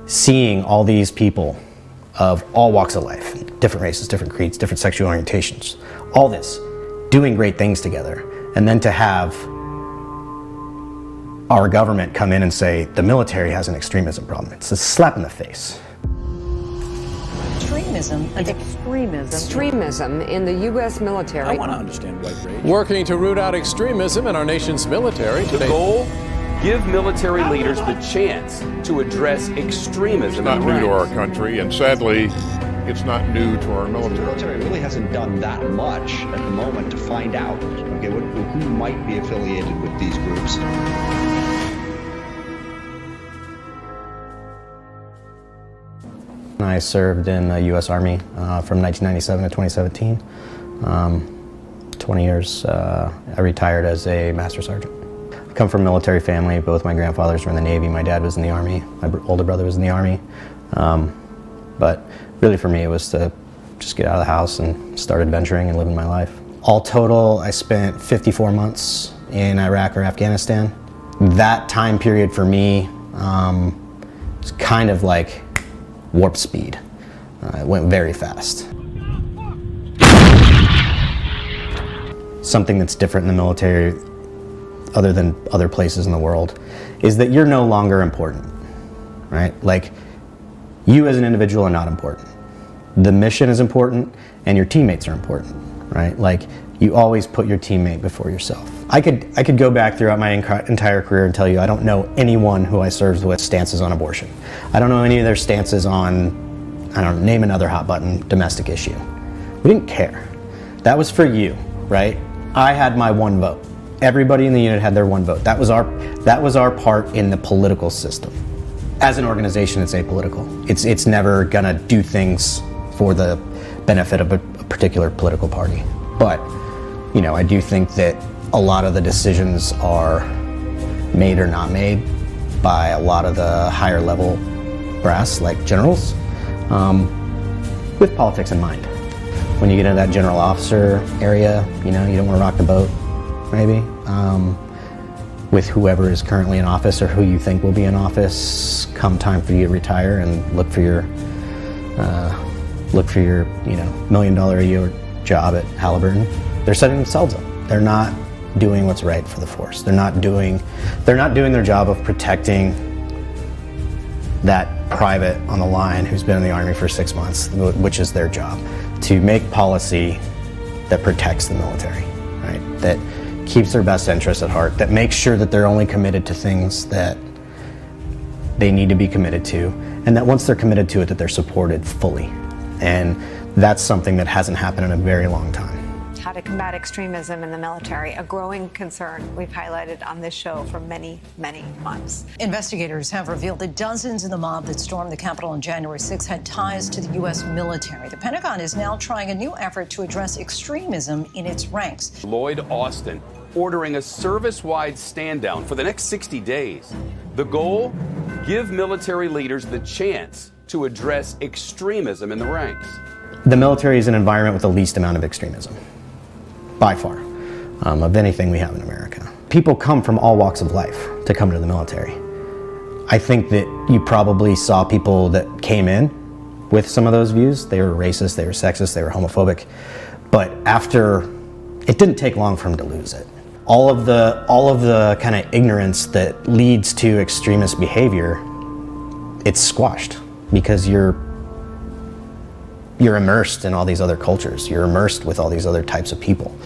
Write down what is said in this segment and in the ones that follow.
seeing all these people of all walks of life, different races, different creeds, different sexual orientations, all this, doing great things together, and then to have our government come in and say the military has an extremism problem. It's a slap in the face. Extremism in the U.S. military. I want to understand white rage. Working to root out extremism in our nation's military. The goal? Give military leaders the chance to address extremism. It's not new to our country, and sadly, it's not new to our military. The military really hasn't done that much at the moment to find out, okay, who might be affiliated with these groups. I served in the U.S. Army from 1997 to 2017. 20 years. I retired as a master sergeant. I come from a military family. Both my grandfathers were in the Navy. My dad was in the Army. My older brother was in the Army. But really for me it was to just get out of the house and start adventuring and living my life. All total, I spent 54 months in Iraq or Afghanistan. That time period for me was kind of like warp speed. It went very fast. Something that's different in the military, other than other places in the world, is that you're no longer important, right? Like, you as an individual are not important. The mission is important, and your teammates are important, right? Like, you always put your teammate before yourself. I could go back throughout my entire career and tell you I don't know anyone who I served with stances on abortion. I don't know any of their stances on, I don't know, name another hot button domestic issue. We didn't care. That was for you, right? I had my one vote. Everybody in the unit had their one vote. That was our part in the political system. As an organization, it's apolitical. It's never gonna do things for the benefit of a particular political party. But, you know, I do think that a lot of the decisions are made or not made by a lot of the higher level brass, like generals, with politics in mind. When you get into that general officer area, you know, you don't want to rock the boat, maybe, with whoever is currently in office or who you think will be in office come time for you to retire and look for your, you know, $1 million a year job at Halliburton. They're setting themselves up. They're not doing what's right for the force. They're not doing their job of protecting that private on the line who's been in the Army for 6 months, which is their job, to make policy that protects the military, right? That keeps their best interests at heart, that makes sure that they're only committed to things that they need to be committed to, and that once they're committed to it, that they're supported fully. And that's something that hasn't happened in a very long time. How to combat extremism in the military, a growing concern we've highlighted on this show for many, many months. Investigators have revealed that dozens in the mob that stormed the Capitol on January 6 had ties to the U.S. military. The Pentagon is now trying a new effort to address extremism in its ranks. Lloyd Austin ordering a service-wide stand-down for the next 60 days. The goal? Give military leaders the chance to address extremism in the ranks. The military is an environment with the least amount of extremism, by far, of anything we have in America. People come from all walks of life to come to the military. I think that you probably saw people that came in with some of those views. They were racist, they were sexist, they were homophobic, but after, it didn't take long for them to lose it. All of the kind of ignorance that leads to extremist behavior, it's squashed because you're immersed in all these other cultures. You're immersed with all these other types of people.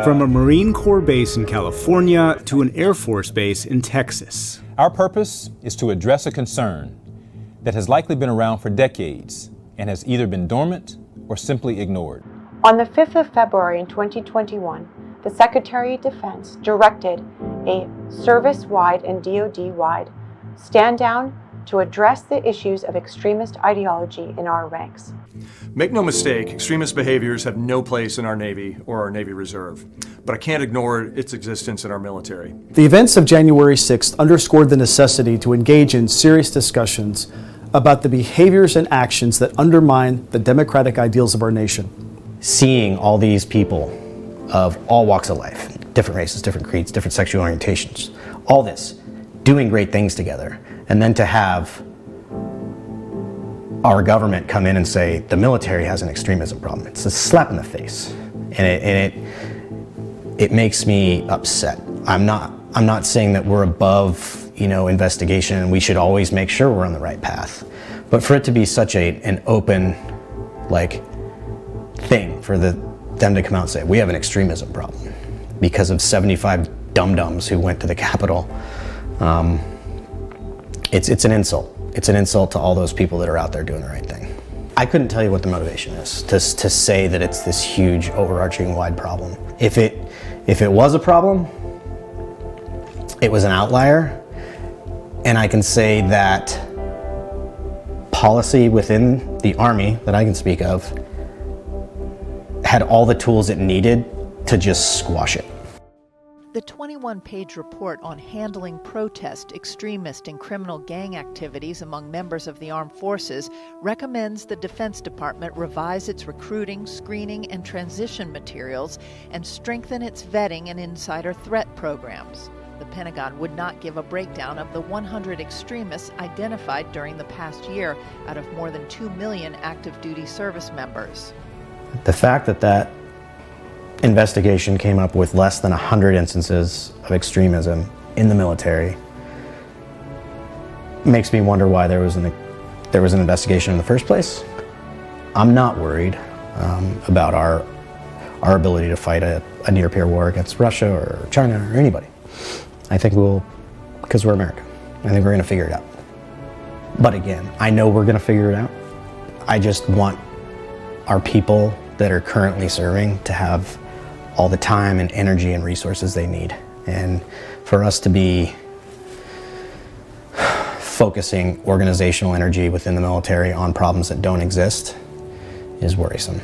From a Marine Corps base in California to an Air Force base in Texas. Our purpose is to address a concern that has likely been around for decades and has either been dormant or simply ignored. On the 5th of February in 2021, the Secretary of Defense directed a service-wide and DoD-wide stand-down to address the issues of extremist ideology in our ranks. Make no mistake, extremist behaviors have no place in our Navy or our Navy Reserve, but I can't ignore its existence in our military. The events of January 6th underscored the necessity to engage in serious discussions about the behaviors and actions that undermine the democratic ideals of our nation. Seeing all these people of all walks of life, different races, different creeds, different sexual orientations, all this, doing great things together, and then to have our government come in and say the military has an extremism problem. It's a slap in the face, and it makes me upset. I'm not saying that we're above, investigation and we should always make sure we're on the right path, but for it to be such an open, thing for them to come out and say we have an extremism problem because of 75 dum-dums who went to the Capitol, it's an insult. It's an insult to all those people that are out there doing the right thing. I couldn't tell you what the motivation is to say that it's this huge, overarching, wide problem. If it was a problem, it was an outlier, and I can say that policy within the Army that I can speak of had all the tools it needed to just squash it. The 21-page report on handling protest, extremist, and criminal gang activities among members of the armed forces recommends the Defense Department revise its recruiting, screening, and transition materials and strengthen its vetting and insider threat programs. The Pentagon would not give a breakdown of the 100 extremists identified during the past year out of more than 2 million active duty service members. The fact that investigation came up with less than 100 instances of extremism in the military makes me wonder why there was an investigation in the first place. I'm not worried about our ability to fight a near-peer war against Russia or China or anybody. I think because we're America, I think we're going to figure it out. But again, I know we're going to figure it out. I just want our people that are currently serving to have all the time and energy and resources they need. And for us to be focusing organizational energy within the military on problems that don't exist is worrisome.